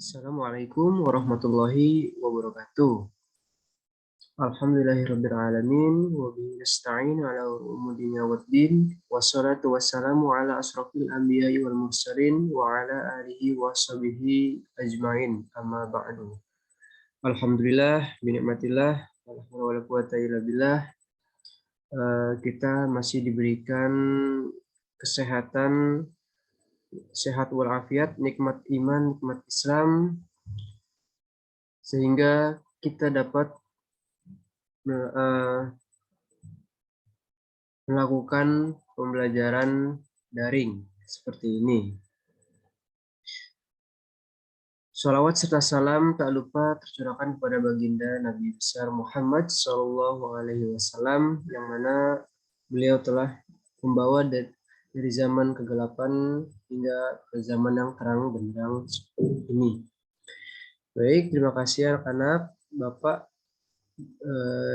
Assalamualaikum warahmatullahi wabarakatuh. Alhamdulillahirabbil alamin wa bihi nasta'in ala umuri dunya waddin wassalatu wassalamu ala asrofil anbiya'i wal mursalin wa ala alihi wa sahbihi ajmain amma ba'du. Alhamdulillah binikmatillah wala haula wala quwata illa billah. Kita masih diberikan kesehatan, sehat walafiat, nikmat iman, nikmat Islam, sehingga kita dapat melakukan pembelajaran daring seperti ini. Sholawat serta salam tak lupa tercurahkan kepada baginda Nabi besar Muhammad SAW, yang mana beliau telah membawa dari zaman kegelapan hingga ke zaman yang terang benderang ini. Baik, terima kasih anak-anak. Bapak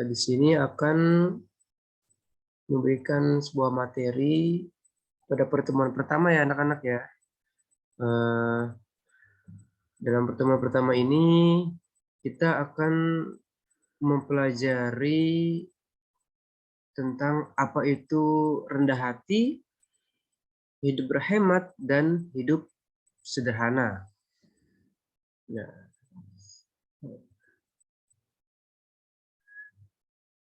di sini akan memberikan sebuah materi pada pertemuan pertama ya anak-anak ya. Dalam pertemuan pertama ini kita akan mempelajari tentang apa itu rendah hati, hidup berhemat, dan hidup sederhana.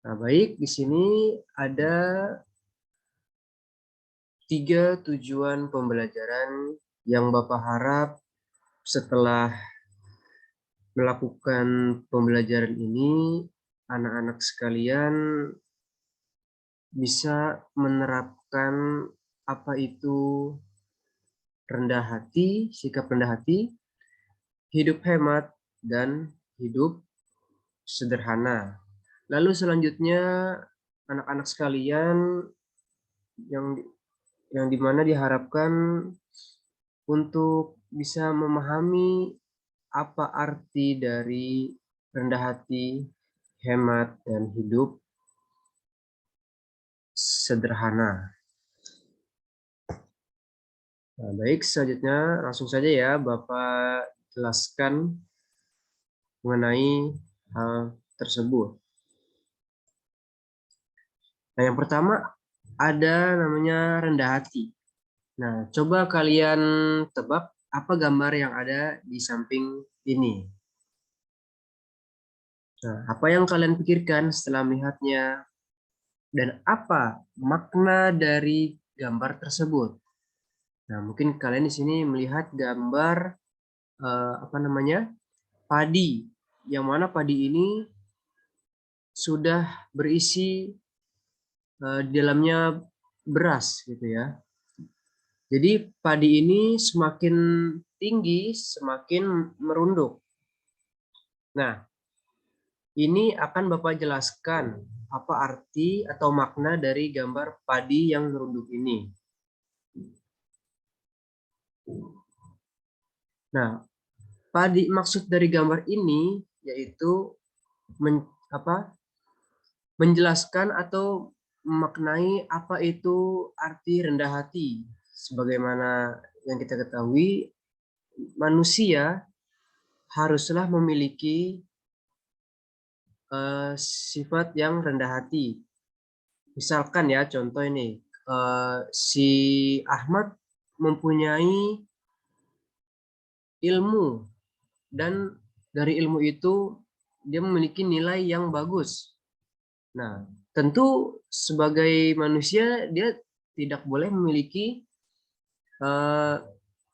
Nah, baik, di sini ada 3 tujuan pembelajaran yang Bapak harap setelah melakukan pembelajaran ini, anak-anak sekalian bisa menerapkan apa itu rendah hati, sikap rendah hati, hidup hemat, dan hidup sederhana. Lalu selanjutnya anak-anak sekalian yang dimana diharapkan untuk bisa memahami apa arti dari rendah hati, hemat, dan hidup sederhana. Nah, baik, selanjutnya langsung saja ya Bapak jelaskan mengenai hal tersebut. Nah, yang pertama ada namanya rendah hati. Nah, coba kalian tebak apa gambar yang ada di samping ini. Nah, apa yang kalian pikirkan setelah melihatnya? Dan apa makna dari gambar tersebut? Nah, mungkin kalian di sini melihat gambar padi, yang mana padi ini sudah berisi di dalamnya beras gitu ya. Jadi padi ini semakin tinggi, semakin merunduk. Nah, ini akan Bapak jelaskan apa arti atau makna dari gambar padi yang merunduk ini. Nah, maksud dari gambar ini yaitu menjelaskan atau memaknai apa itu arti rendah hati. Sebagaimana yang kita ketahui, manusia haruslah memiliki sifat yang rendah hati. Misalkan ya, contoh ini, si Ahmad mempunyai ilmu, dan dari ilmu itu dia memiliki nilai yang bagus. Nah, tentu sebagai manusia dia tidak boleh memiliki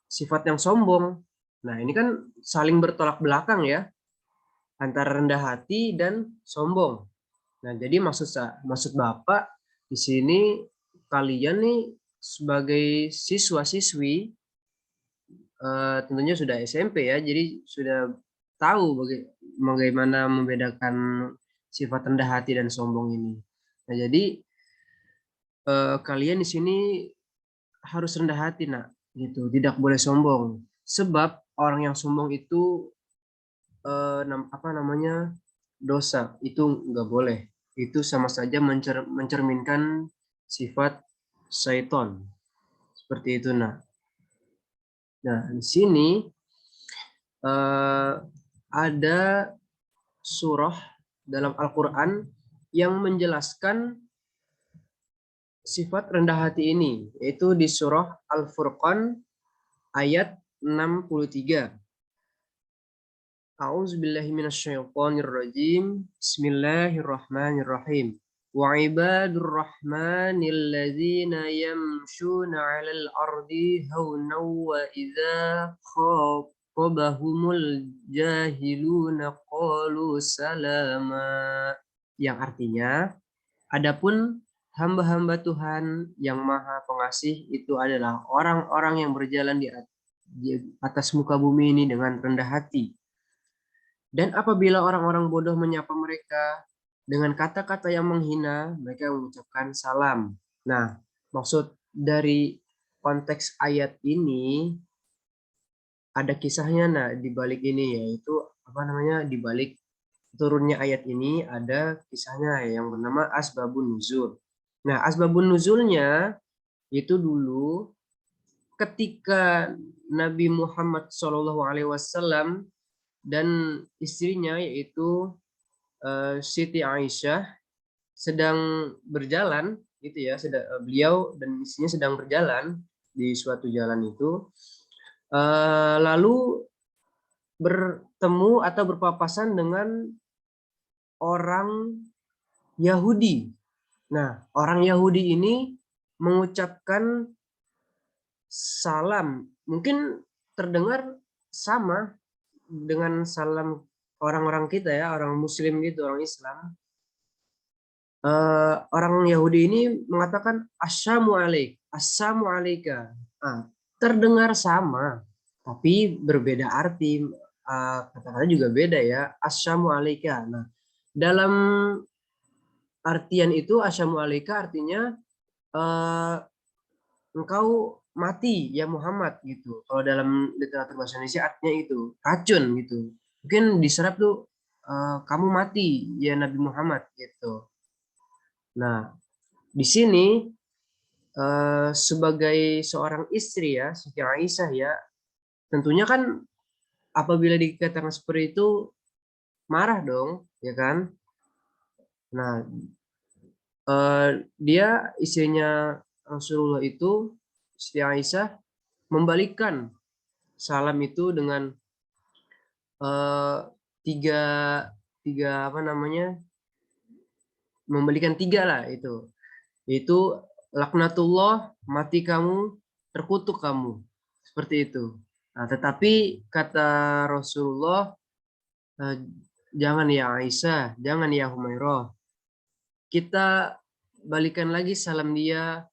sifat yang sombong. Nah, ini kan saling bertolak belakang ya, antara rendah hati dan sombong. Nah, jadi maksud Bapak di sini, kalian nih sebagai siswa-siswi tentunya sudah SMP ya, jadi sudah tahu bagaimana membedakan sifat rendah hati dan sombong ini. Nah, jadi kalian di sini harus rendah hati, nak, gitu, tidak boleh sombong. Sebab orang yang sombong itu dosa, itu nggak boleh. Itu sama saja mencerminkan sifat syaiton. Seperti itu, nak. Nah, di sini ada surah dalam Al-Quran yang menjelaskan sifat rendah hati ini, yaitu di surah Al-Furqan ayat 63. A'udzubillahi minasyaitonirrajim. Bismillahirrahmanirrahim. Wa ibadur rahmanil ladzina yamshuna 'alal ardi hawnaw wa idza khatabahumul jahiluna qalu salama. Yang artinya, adapun hamba-hamba Tuhan yang Maha Pengasih itu adalah orang-orang yang berjalan di atas muka bumi ini dengan rendah hati. Dan apabila orang-orang bodoh menyapa mereka dengan kata-kata yang menghina, mereka mengucapkan salam. Nah, maksud dari konteks ayat ini ada kisahnya. Nah, di balik ini yaitu di balik turunnya ayat ini ada kisahnya yang bernama Asbabun Nuzul. Nah, Asbabun Nuzulnya itu dulu ketika Nabi Muhammad SAW dan istrinya yaitu Siti Aisyah sedang berjalan gitu ya, beliau dan istrinya sedang berjalan di suatu jalan itu, lalu bertemu atau berpapasan dengan orang Yahudi. Nah, orang Yahudi ini mengucapkan salam, mungkin terdengar sama dengan salam orang-orang kita ya, orang Muslim gitu, orang Islam. Orang Yahudi ini mengatakan Assalamu alaika. Nah, terdengar sama, tapi berbeda arti. Kata-kata juga beda ya. Assalamu alaika. Nah, dalam artian itu Assalamu alaika artinya engkau mati ya Muhammad gitu. Kalau dalam literatur bahasa Indonesia artinya itu racun gitu. Mungkin diserap tuh kamu mati ya Nabi Muhammad gitu. Nah, di sini sebagai seorang istri ya, Siti Aisyah ya, tentunya kan apabila dikatakan seperti itu marah dong, ya kan? Nah, dia istrinya Rasulullah itu, Siti Aisyah, membalikkan salam itu dengan tiga membalikan tiga lah itu laknatullah, mati kamu, terkutuk kamu, seperti itu. Nah, tetapi kata Rasulullah, jangan ya Aisyah, jangan ya Humairah, kita balikan lagi salam dia,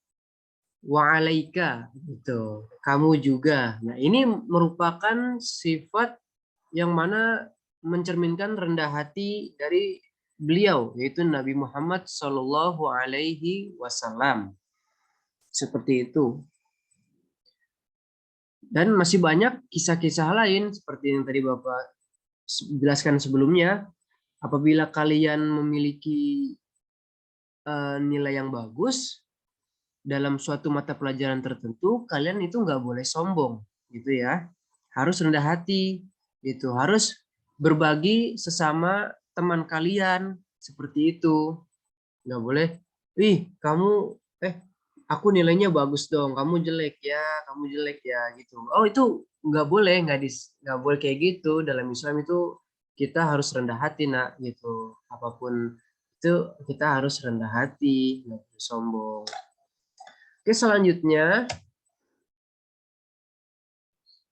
wa'alaika gitu, kamu juga. Nah, ini merupakan sifat yang mana mencerminkan rendah hati dari beliau, yaitu Nabi Muhammad Shallallahu Alaihi Wasallam. Seperti itu. Dan masih banyak kisah-kisah lain seperti yang tadi Bapak jelaskan sebelumnya. Apabila kalian memiliki nilai yang bagus dalam suatu mata pelajaran tertentu, kalian itu nggak boleh sombong, gitu ya. Harus rendah hati, gitu. Harus berbagi sesama teman kalian, seperti itu. Nggak boleh, kamu, aku nilainya bagus dong, kamu jelek ya, gitu. Oh, itu nggak boleh, nggak boleh kayak gitu. Dalam Islam itu kita harus rendah hati, nak, gitu. Apapun itu kita harus rendah hati, nggak boleh sombong. Oke, selanjutnya.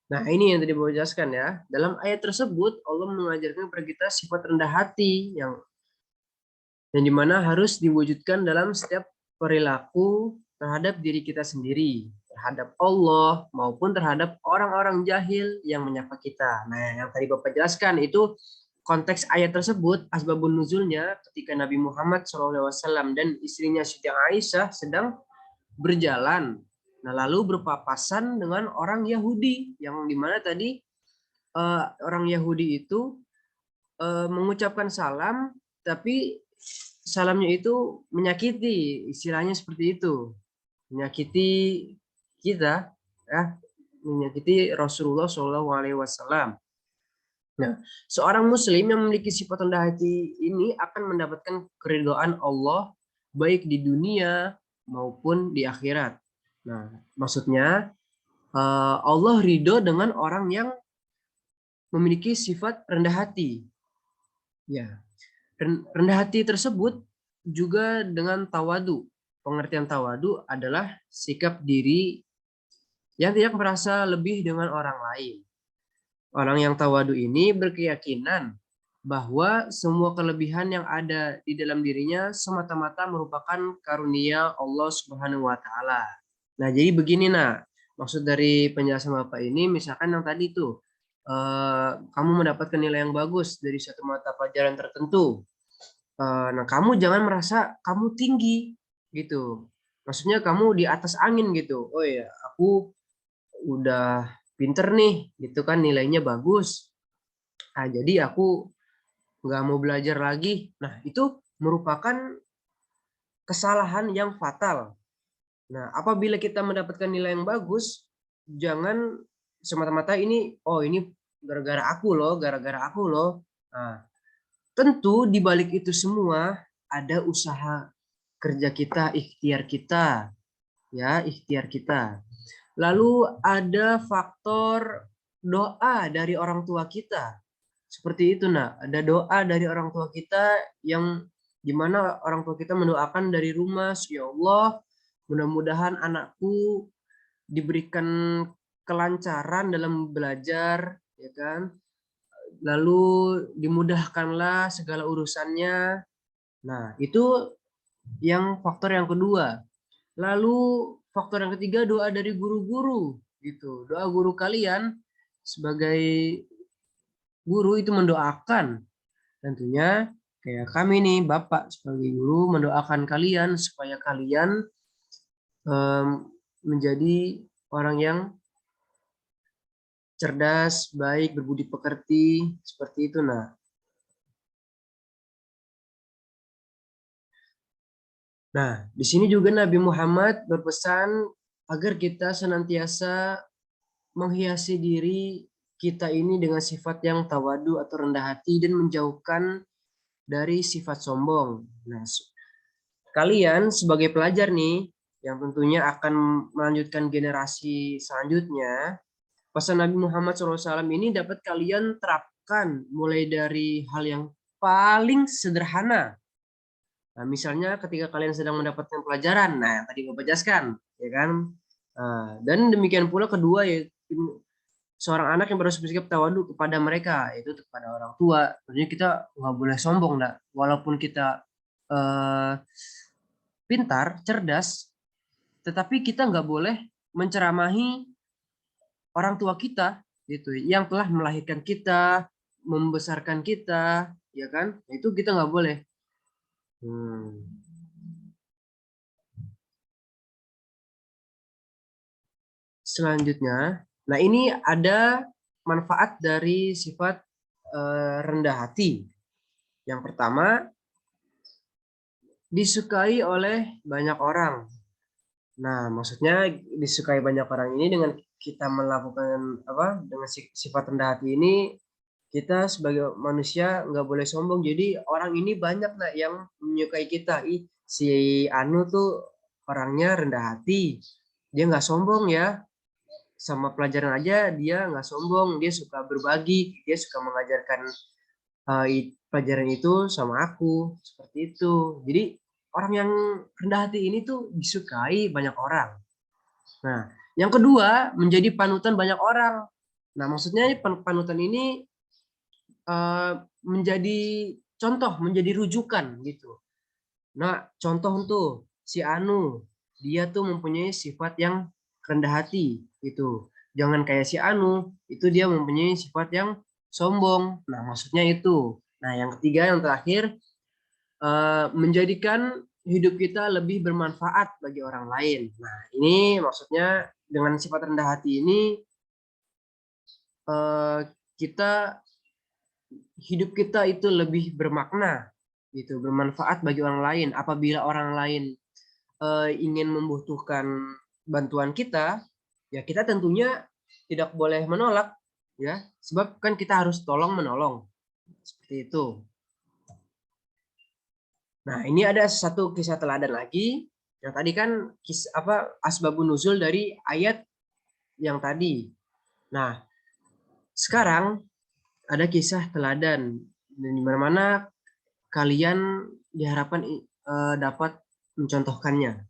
Nah, ini yang tadi Bapak jelaskan ya. Dalam ayat tersebut, Allah mengajarkan kepada kita sifat rendah hati yang dimana harus diwujudkan dalam setiap perilaku terhadap diri kita sendiri, terhadap Allah maupun terhadap orang-orang jahil yang menyapa kita. Nah, yang tadi Bapak jelaskan itu konteks ayat tersebut, asbabun nuzulnya ketika Nabi Muhammad SAW dan istrinya Siti Aisyah sedang berjalan. Nah, lalu berpapasan dengan orang Yahudi yang dimana tadi orang Yahudi itu mengucapkan salam, tapi salamnya itu menyakiti, istilahnya seperti itu, menyakiti kita, ya, menyakiti Rasulullah SAW. Nah, seorang muslim yang memiliki sifat rendah hati ini akan mendapatkan keridhaan Allah baik di dunia maupun di akhirat. Nah, maksudnya Allah ridho dengan orang yang memiliki sifat rendah hati. Ya, rendah hati tersebut juga dengan tawadu. Pengertian tawadu adalah sikap diri yang tidak merasa lebih dengan orang lain. Orang yang tawadu ini berkeyakinan bahwa semua kelebihan yang ada di dalam dirinya semata-mata merupakan karunia Allah Subhanahu wa taala. Nah, jadi begini nah, maksud dari penjelasan Bapak ini misalkan yang tadi tuh kamu mendapatkan nilai yang bagus dari satu mata pelajaran tertentu. Nah, kamu jangan merasa kamu tinggi gitu. Maksudnya kamu di atas angin gitu. Oh ya, aku udah pinter nih, gitu kan nilainya bagus. Nah, jadi aku nggak mau belajar lagi. Nah, itu merupakan kesalahan yang fatal. Nah, apabila kita mendapatkan nilai yang bagus, jangan semata-mata ini gara-gara aku loh, gara-gara aku loh. Nah, tentu di balik itu semua ada usaha kerja kita, ikhtiar kita, ya, ikhtiar kita. Lalu ada faktor doa dari orang tua kita. Seperti itu, nah, ada doa dari orang tua kita yang dimana orang tua kita mendoakan dari rumah, ya Allah, mudah-mudahan anakku diberikan kelancaran dalam belajar, ya kan? Lalu dimudahkanlah segala urusannya. Nah, itu yang faktor yang kedua. Lalu faktor yang ketiga doa dari guru-guru gitu. Doa guru kalian sebagai guru itu mendoakan tentunya kayak kami nih Bapak sebagai guru mendoakan kalian supaya kalian menjadi orang yang cerdas, baik, berbudi pekerti seperti itu. Nah, di sini juga Nabi Muhammad berpesan agar kita senantiasa menghiasi diri kita ini dengan sifat yang tawadu atau rendah hati dan menjauhkan dari sifat sombong. Nah, kalian sebagai pelajar nih yang tentunya akan melanjutkan generasi selanjutnya, pesan Nabi Muhammad SAW ini dapat kalian terapkan mulai dari hal yang paling sederhana. Nah, misalnya ketika kalian sedang mendapatkan pelajaran, nah yang tadi Bapak jelaskan, ya kan? Dan demikian pula kedua ya seorang anak yang bersikap tawadu kepada mereka, itu kepada orang tua. Tentunya kita nggak boleh sombong, nah. Walaupun kita eh, pintar, cerdas, tetapi kita nggak boleh menceramahi orang tua kita, gitu, yang telah melahirkan kita, membesarkan kita, ya kan? Itu kita nggak boleh. Selanjutnya, nah ini ada manfaat dari sifat rendah hati. Yang pertama, disukai oleh banyak orang. Nah, maksudnya disukai banyak orang ini dengan kita melakukan apa? Dengan sifat rendah hati ini, kita sebagai manusia nggak boleh sombong. Jadi orang ini banyak nah yang menyukai kita. Si Anu tuh orangnya rendah hati. Dia nggak sombong ya. Sama pelajaran aja dia nggak sombong. Dia suka berbagi. Dia suka mengajarkan pelajaran itu sama aku. Seperti itu. Jadi orang yang rendah hati ini tuh disukai banyak orang. Nah, yang kedua menjadi panutan banyak orang. Nah, maksudnya panutan ini menjadi contoh, menjadi rujukan gitu. Nah, contoh tuh si Anu, dia tuh mempunyai sifat yang rendah hati gitu. Jangan kayak si Anu, itu dia mempunyai sifat yang sombong. Nah, maksudnya itu. Nah, yang ketiga, yang terakhir, menjadikan hidup kita lebih bermanfaat bagi orang lain. Nah, ini maksudnya dengan sifat rendah hati ini kita hidup kita itu lebih bermakna gitu, bermanfaat bagi orang lain. Apabila orang lain ingin membutuhkan bantuan kita, ya kita tentunya tidak boleh menolak. ya, sebab kan kita harus tolong menolong seperti itu. Nah, ini ada satu kisah teladan lagi. Yang tadi kan asbabun nuzul dari ayat yang tadi. Nah, sekarang ada kisah teladan di mana-mana kalian diharapkan dapat mencontohkannya.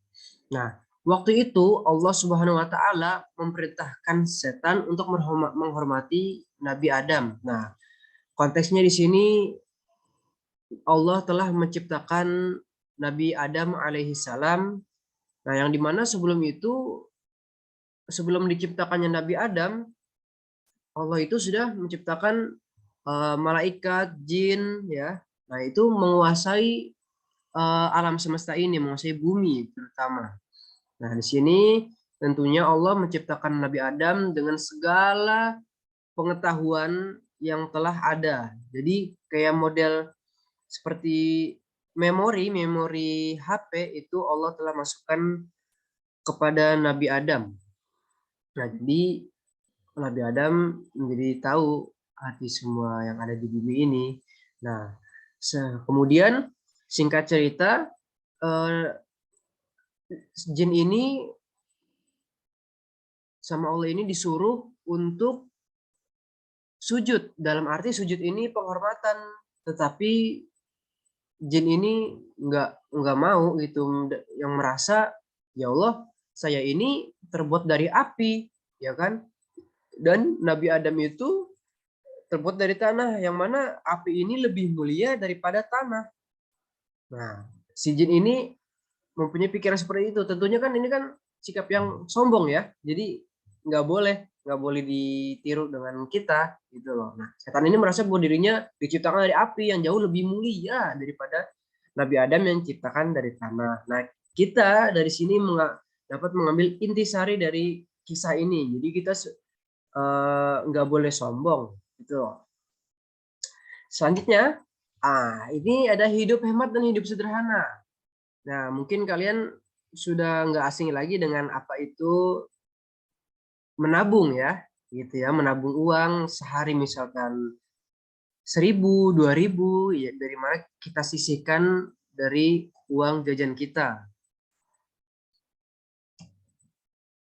Nah, waktu itu Allah Subhanahu wa taala memerintahkan setan untuk menghormati Nabi Adam. Nah, konteksnya di sini Allah telah menciptakan Nabi Adam alaihi salam. Nah, yang dimana sebelum itu, sebelum diciptakannya Nabi Adam, Allah itu sudah menciptakan malaikat, jin, ya. Nah, itu menguasai alam semesta ini, menguasai bumi terutama. Nah, di sini tentunya Allah menciptakan Nabi Adam dengan segala pengetahuan yang telah ada. Jadi kayak model seperti memori HP itu Allah telah masukkan kepada Nabi Adam. Nah, jadi Nabi Adam menjadi tahu hati semua yang ada di bumi ini. Nah, kemudian singkat cerita, jin ini sama Allah ini disuruh untuk sujud. Dalam arti sujud ini penghormatan, tetapi jin ini nggak mau gitu, yang merasa ya Allah, saya ini terbuat dari api, ya kan? Dan Nabi Adam itu terbuat dari tanah, yang mana api ini lebih mulia daripada tanah. Nah, si jin ini mempunyai pikiran seperti itu. Tentunya kan ini kan sikap yang sombong ya. Jadi nggak boleh ditiru dengan kita gitu loh. Nah, setan ini merasa bahwa dirinya diciptakan dari api yang jauh lebih mulia daripada Nabi Adam yang diciptakan dari tanah. Nah, kita dari sini dapat mengambil intisari dari kisah ini. Jadi kita nggak boleh sombong gitu loh. Selanjutnya, ini ada hidup hemat dan hidup sederhana. Nah, mungkin kalian sudah nggak asing lagi dengan apa itu menabung ya, gitu ya, menabung uang sehari misalkan 1.000, 2.000, ya dari mana kita sisihkan dari uang jajan kita.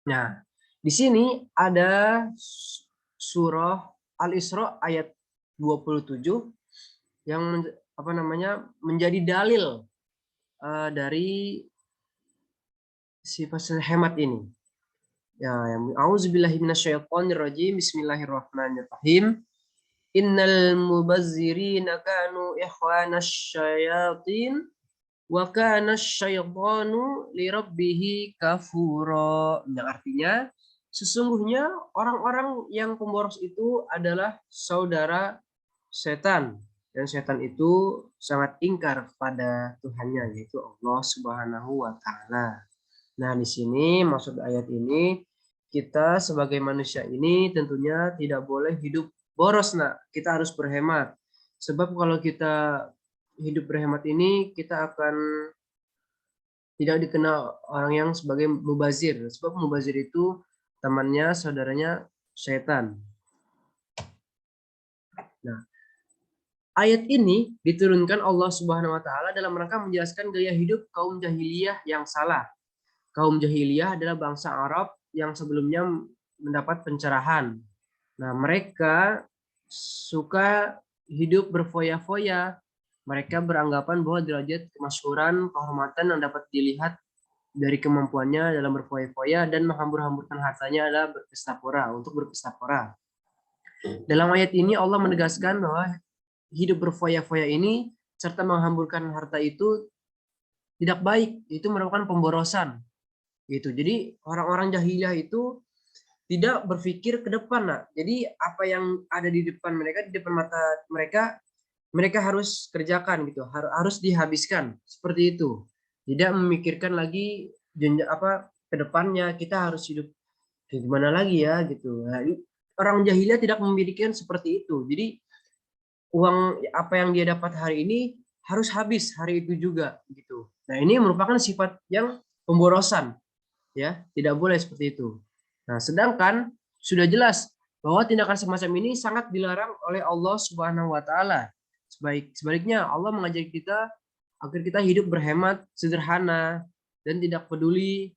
Nah, di sini ada surah Al-Isra ayat 27 yang menjadi dalil dari sifat hemat ini. Ya, auzubillahi minasyaitonirrajim. Bismillahirrahmanirrahim. Innal mubazzirina kanu ikhwanasy syayatin wa kana syaitanu lirabbih kafura. Yang artinya sesungguhnya orang-orang yang pemboros itu adalah saudara setan, dan setan itu sangat ingkar kepada Tuhannya, yaitu Allah Subhanahu wa taala. Nah, di sini maksud ayat ini, kita sebagai manusia ini tentunya tidak boleh hidup boros, nak. Kita harus berhemat. Sebab kalau kita hidup berhemat ini, kita akan tidak dikenal orang yang sebagai mubazir. Sebab mubazir itu temannya, saudaranya setan. Nah, ayat ini diturunkan Allah Subhanahu wa taala dalam rangka menjelaskan gaya hidup kaum jahiliyah yang salah. Kaum jahiliyah adalah bangsa Arab yang sebelumnya mendapat pencerahan. Nah, mereka suka hidup berfoya-foya. Mereka beranggapan bahwa derajat kemasyhuran, kehormatan yang dapat dilihat dari kemampuannya dalam berfoya-foya dan menghambur-hamburkan hartanya adalah berpesta pora, untuk berpesta pora. Dalam ayat ini Allah menegaskan bahwa hidup berfoya-foya ini serta menghamburkan harta itu tidak baik, itu merupakan pemborosan. Gitu. Jadi orang-orang jahiliyah itu tidak berpikir ke depan, nak. Jadi apa yang ada di depan mereka, di depan mata mereka, mereka harus kerjakan gitu, harus dihabiskan seperti itu. Tidak memikirkan lagi ke depannya, kita harus hidup gimana lagi ya gitu. Nah, orang jahiliyah tidak memikirkan seperti itu. Jadi uang apa yang dia dapat hari ini harus habis hari itu juga gitu. Nah, ini merupakan sifat yang pemborosan, ya, tidak boleh seperti itu. Nah, sedangkan sudah jelas bahwa tindakan semacam ini sangat dilarang oleh Allah Subhanahu wa taala. Sebaliknya Allah mengajak kita agar kita hidup berhemat, sederhana, dan tidak peduli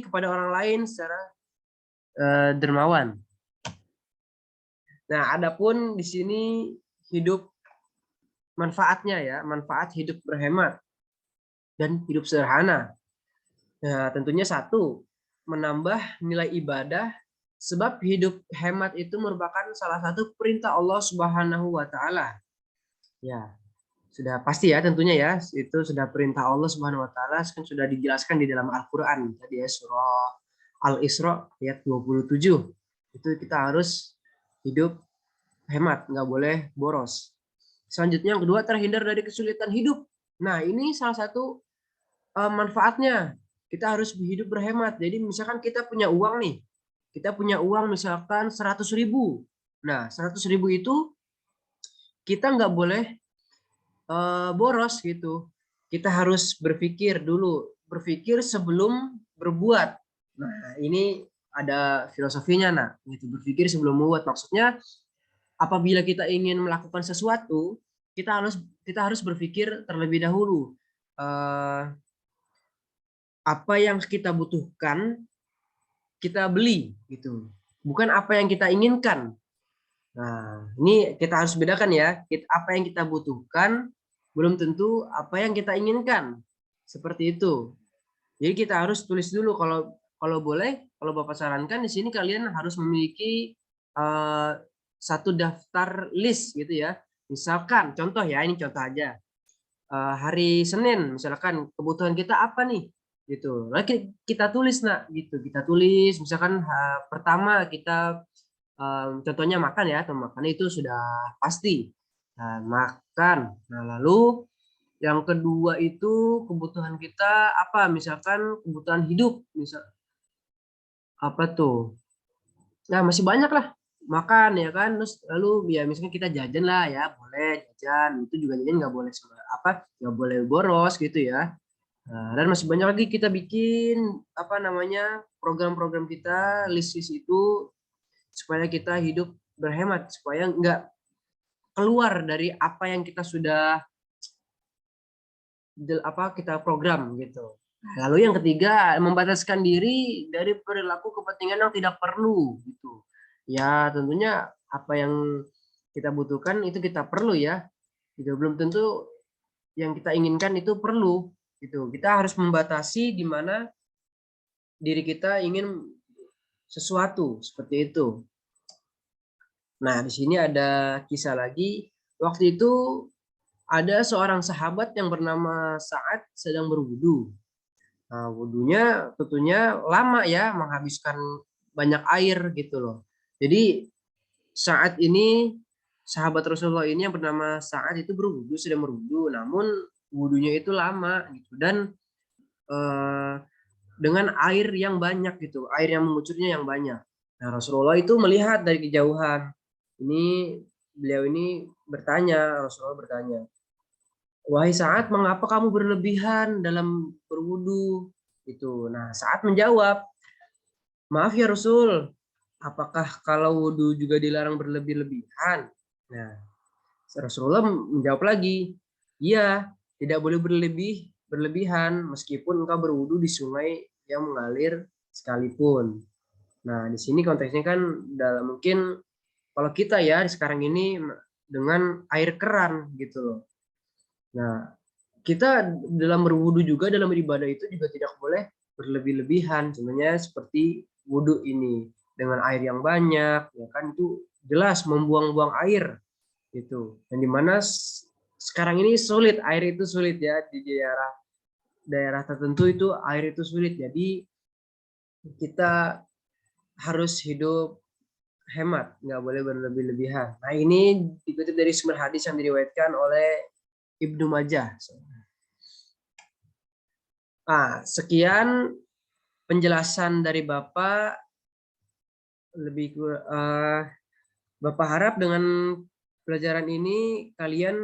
kepada orang lain secara dermawan. Nah, adapun di sini hidup manfaatnya ya, manfaat hidup berhemat dan hidup sederhana. Nah, tentunya satu, menambah nilai ibadah sebab hidup hemat itu merupakan salah satu perintah Allah Subhanahu wa taala. Ya, sudah pasti ya tentunya ya, itu sudah perintah Allah Subhanahu wa taala kan sudah dijelaskan di dalam Al-Qur'an tadi ya surah Al-Isra ayat 27. Itu kita harus hidup hemat, nggak boleh boros. Selanjutnya yang kedua, terhindar dari kesulitan hidup. Nah, ini salah satu manfaatnya. Kita harus hidup berhemat. Jadi misalkan kita punya uang nih. Kita punya uang misalkan 100.000. Nah, 100.000 itu kita nggak boleh boros gitu. Kita harus berpikir dulu, berpikir sebelum berbuat. Nah, ini ada filosofinya, nah, gitu. Berpikir sebelum membuat. Maksudnya apabila kita ingin melakukan sesuatu, kita harus berpikir terlebih dahulu. Apa yang kita butuhkan kita beli gitu, bukan apa yang kita inginkan. Nah, ini kita harus bedakan ya, apa yang kita butuhkan belum tentu apa yang kita inginkan, seperti itu. Jadi kita harus tulis dulu, kalau boleh, kalau Bapak sarankan di sini kalian harus memiliki satu daftar list gitu ya. Misalkan contoh ya, ini contoh aja. Hari Senin misalkan kebutuhan kita apa nih gitu. Lagi kita tulis nak gitu. Kita tulis misalkan pertama kita contohnya makan ya, atau makan itu sudah pasti. Nah, makan. Nah, lalu yang kedua itu kebutuhan kita apa? Misalkan kebutuhan hidup, misal apa tuh? Nah, masih banyak lah, makan ya kan, terus lalu ya misalnya kita jajan lah ya, boleh jajan, itu juga jajan nggak boleh nggak boleh boros gitu ya. Nah, dan masih banyak lagi kita bikin apa namanya program-program kita, list-list itu supaya kita hidup berhemat, supaya nggak keluar dari apa yang kita sudah kita program gitu. Lalu yang ketiga, membataskan diri dari perilaku kepentingan yang tidak perlu gitu. Ya, tentunya apa yang kita butuhkan itu kita perlu ya. Gitu. Belum tentu yang kita inginkan itu perlu gitu. Kita harus membatasi di mana diri kita ingin sesuatu seperti itu. Nah, di sini ada kisah lagi. Waktu itu ada seorang sahabat yang bernama Sa'ad sedang berwudu. Nah, wudhunya tentunya lama ya, menghabiskan banyak air gitu loh. Jadi saat ini sahabat Rasulullah ini yang bernama Sa'ad itu sedang berwudhu, namun wudhunya itu lama gitu, dan eh, dengan air yang banyak gitu, air yang mengucurnya yang banyak. Nah, Rasulullah itu melihat dari kejauhan. Ini beliau ini Rasulullah bertanya, "Wahai Sa'ad, mengapa kamu berlebihan dalam berwudu?" Itu. Nah, Sa'ad menjawab, "Maaf ya Rasul, apakah kalau wudu juga dilarang berlebih-lebihan?" Nah, Rasulullah menjawab lagi, "Iya, tidak boleh berlebihan meskipun engkau berwudu di sungai yang mengalir sekalipun." Nah, di sini konteksnya kan dalam mungkin kalau kita ya sekarang ini dengan air keran gitu loh. Nah, kita dalam berwudu juga, dalam beribadah itu juga tidak boleh berlebih-lebihan. Sebenarnya seperti wudu ini dengan air yang banyak, ya kan, itu jelas membuang-buang air itu. Dan dimana sekarang ini sulit, air itu sulit ya, di daerah daerah tertentu itu air itu sulit. Jadi kita harus hidup hemat, nggak boleh berlebih-lebihan. Nah, ini dikutip dari sumber hadis yang diriwayatkan oleh Ibnu Majah. Nah, sekian penjelasan dari Bapak. Bapak harap dengan pelajaran ini kalian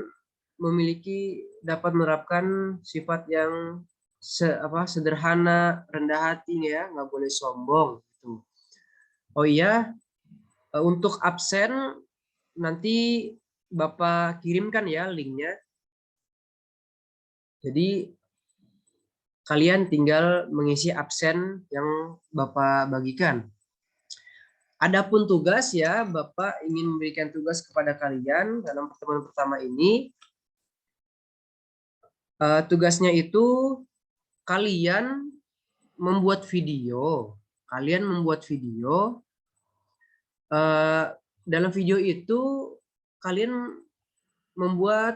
dapat menerapkan sifat yang sederhana, rendah hati ya, nggak boleh sombong gitu. Oh iya, Untuk absen nanti Bapak kirimkan ya linknya. Jadi kalian tinggal mengisi absen yang Bapak bagikan. Adapun tugas ya, Bapak ingin memberikan tugas kepada kalian dalam pertemuan pertama ini. Tugasnya itu kalian membuat video. Kalian membuat video. Dalam video itu kalian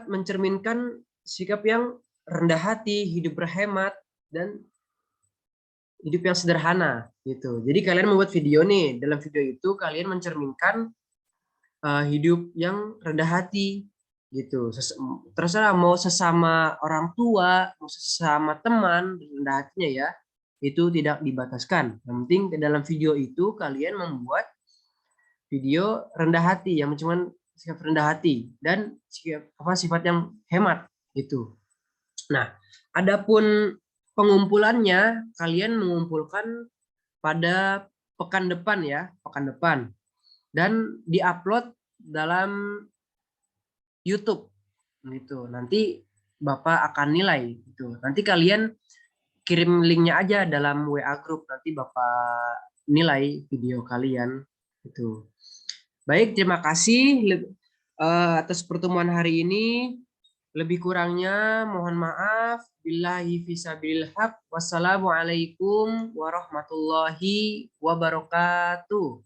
mencerminkan sikap yang rendah hati, hidup berhemat, dan hidup yang sederhana gitu. Jadi kalian membuat video nih, dalam video itu kalian mencerminkan hidup yang rendah hati gitu. Terserah mau sesama orang tua, mau sesama teman, rendah hatinya ya, itu tidak dibataskan. Yang penting dalam video itu kalian membuat video rendah hati yang cuman sikap rendah hati dan sifat yang hemat gitu. Nah, adapun pengumpulannya kalian mengumpulkan pada pekan depan ya, pekan depan, dan diupload dalam YouTube gitu. Nanti Bapak akan nilai gitu. Nanti kalian kirim linknya aja dalam WA group, nanti Bapak nilai video kalian gitu. Baik, terima kasih atas pertemuan hari ini. Lebih kurangnya mohon maaf. Billahi fisabilil haq. Wassalamualaikum warahmatullahi wabarakatuh.